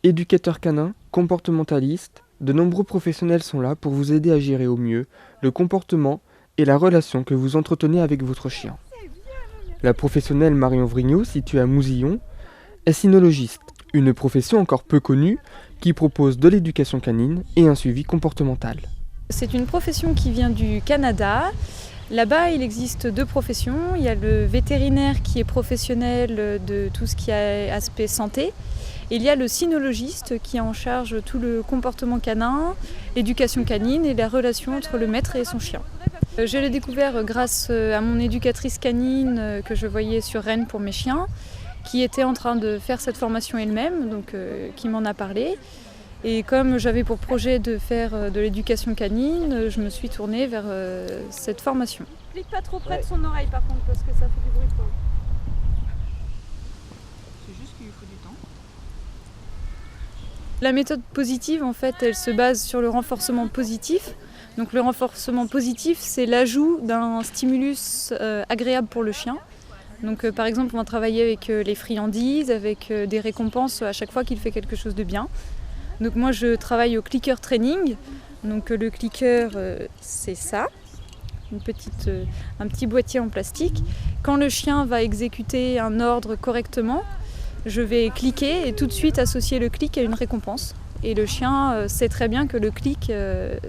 Éducateurs canins, comportementalistes, de nombreux professionnels sont là pour vous aider à gérer au mieux le comportement et la relation que vous entretenez avec votre chien. La professionnelle Marion Vrignot, située à Mousillon, est cynologiste, une profession encore peu connue qui propose de l'éducation canine et un suivi comportemental. C'est une profession qui vient du Canada. Là-bas, il existe deux professions. Il y a le vétérinaire qui est professionnel de tout ce qui est aspect santé. Et il y a le cynologiste qui est en charge tout le comportement canin, l'éducation canine et la relation entre le maître et son chien. Je l'ai découvert grâce à mon éducatrice canine que je voyais sur Rennes pour mes chiens, qui était en train de faire cette formation elle-même, donc qui m'en a parlé. Et comme j'avais pour projet de faire de l'éducation canine, je me suis tournée vers cette formation. Clique pas trop près de son oreille par contre, parce que ça fait du bruit pour lui. C'est juste qu'il lui faut du temps. La méthode positive, en fait, elle se base sur le renforcement positif. Donc le renforcement positif, c'est l'ajout d'un stimulus agréable pour le chien. Donc par exemple, on va travailler avec les friandises, avec des récompenses à chaque fois qu'il fait quelque chose de bien. Donc moi je travaille au clicker training. Donc le clicker c'est ça, un petit boîtier en plastique. Quand le chien va exécuter un ordre correctement, je vais cliquer et tout de suite associer le clic à une récompense. Et le chien sait très bien que le clic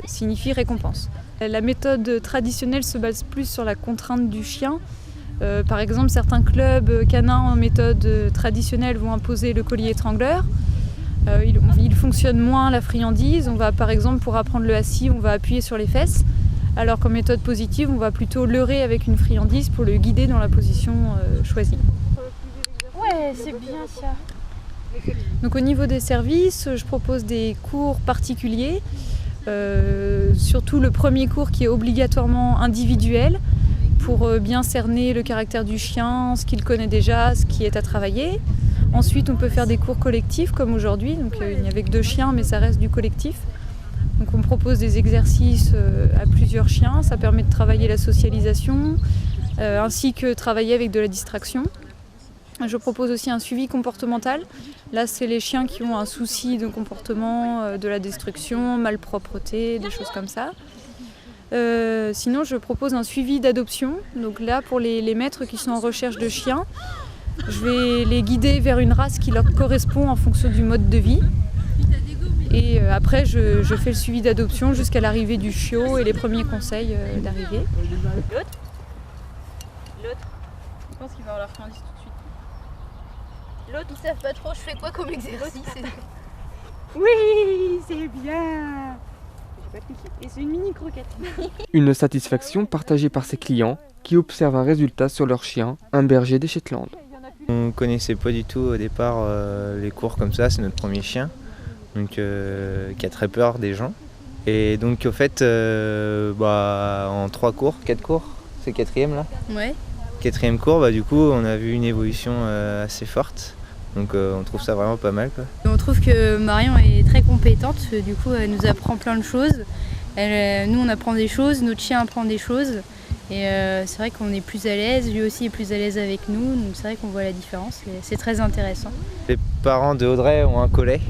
signifie récompense. La méthode traditionnelle se base plus sur la contrainte du chien. Par exemple, certains clubs canins en méthode traditionnelle vont imposer le collier étrangleur. Il fonctionne moins la friandise. On va, par exemple, pour apprendre le assis, on va appuyer sur les fesses. Alors qu'en méthode positive, on va plutôt leurrer avec une friandise pour le guider dans la position choisie. Ouais, c'est bien ça. Donc au niveau des services, je propose des cours particuliers. Surtout le premier cours qui est obligatoirement individuel pour bien cerner le caractère du chien, ce qu'il connaît déjà, ce qui est à travailler. Ensuite, on peut faire des cours collectifs comme aujourd'hui. Donc il n'y avait que 2 chiens, mais ça reste du collectif. Donc on propose des exercices à plusieurs chiens. Ça permet de travailler la socialisation, ainsi que travailler avec de la distraction. Je propose aussi un suivi comportemental. Là, c'est les chiens qui ont un souci de comportement, de la destruction, malpropreté, des choses comme ça. Sinon, je propose un suivi d'adoption. Donc là, pour les maîtres qui sont en recherche de chiens, je vais les guider vers une race qui leur correspond en fonction du mode de vie. Et après, je fais le suivi d'adoption jusqu'à l'arrivée du chiot et les premiers conseils d'arrivée. L'autre. Je pense qu'il va avoir la friandise tout de suite. L'autre, ils savent pas trop, je fais quoi comme exercice? Oui, c'est bien. J'ai pas cliqué. Et c'est une mini croquette. Une satisfaction partagée par ses clients qui observent un résultat sur leur chien, un berger des Shetland. On connaissait pas du tout au départ les cours comme ça, c'est notre premier chien, donc qui a très peur des gens. Et donc au fait, en 3 cours, 4 cours, c'est le 4e là. Ouais. 4e cours, du coup on a vu une évolution assez forte, donc on trouve ça vraiment pas mal, quoi. On trouve que Marion est très compétente, du coup elle nous apprend plein de choses. Nous on apprend des choses, notre chien apprend des choses. Et c'est vrai qu'on est plus à l'aise, lui aussi est plus à l'aise avec nous, donc c'est vrai qu'on voit la différence et c'est très intéressant. Les parents de Audrey ont un collet,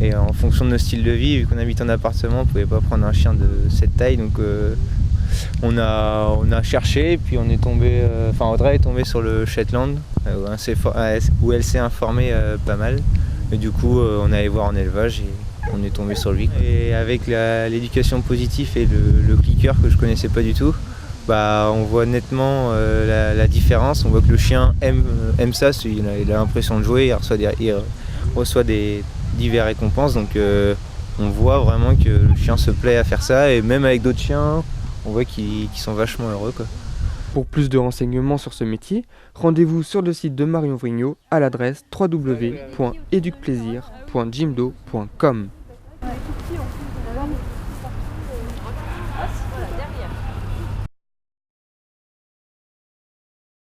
et en fonction de nos styles de vie, vu qu'on habite en appartement, on ne pouvait pas prendre un chien de cette taille, donc on a cherché, et puis on est tombé, Audrey est tombée sur le Shetland, où elle s'est informée pas mal, et du coup on est allé voir en élevage et on est tombé sur lui. Et avec l'éducation positive et le clicker que je connaissais pas du tout, on voit nettement la différence. On voit que le chien aime ça, il a l'impression de jouer, il reçoit des diverses récompenses, donc on voit vraiment que le chien se plaît à faire ça, et même avec d'autres chiens, on voit qu'ils sont vachement heureux, quoi. Pour plus de renseignements sur ce métier, rendez-vous sur le site de Marion Vrignot à l'adresse www.educplaisir.jimdo.com.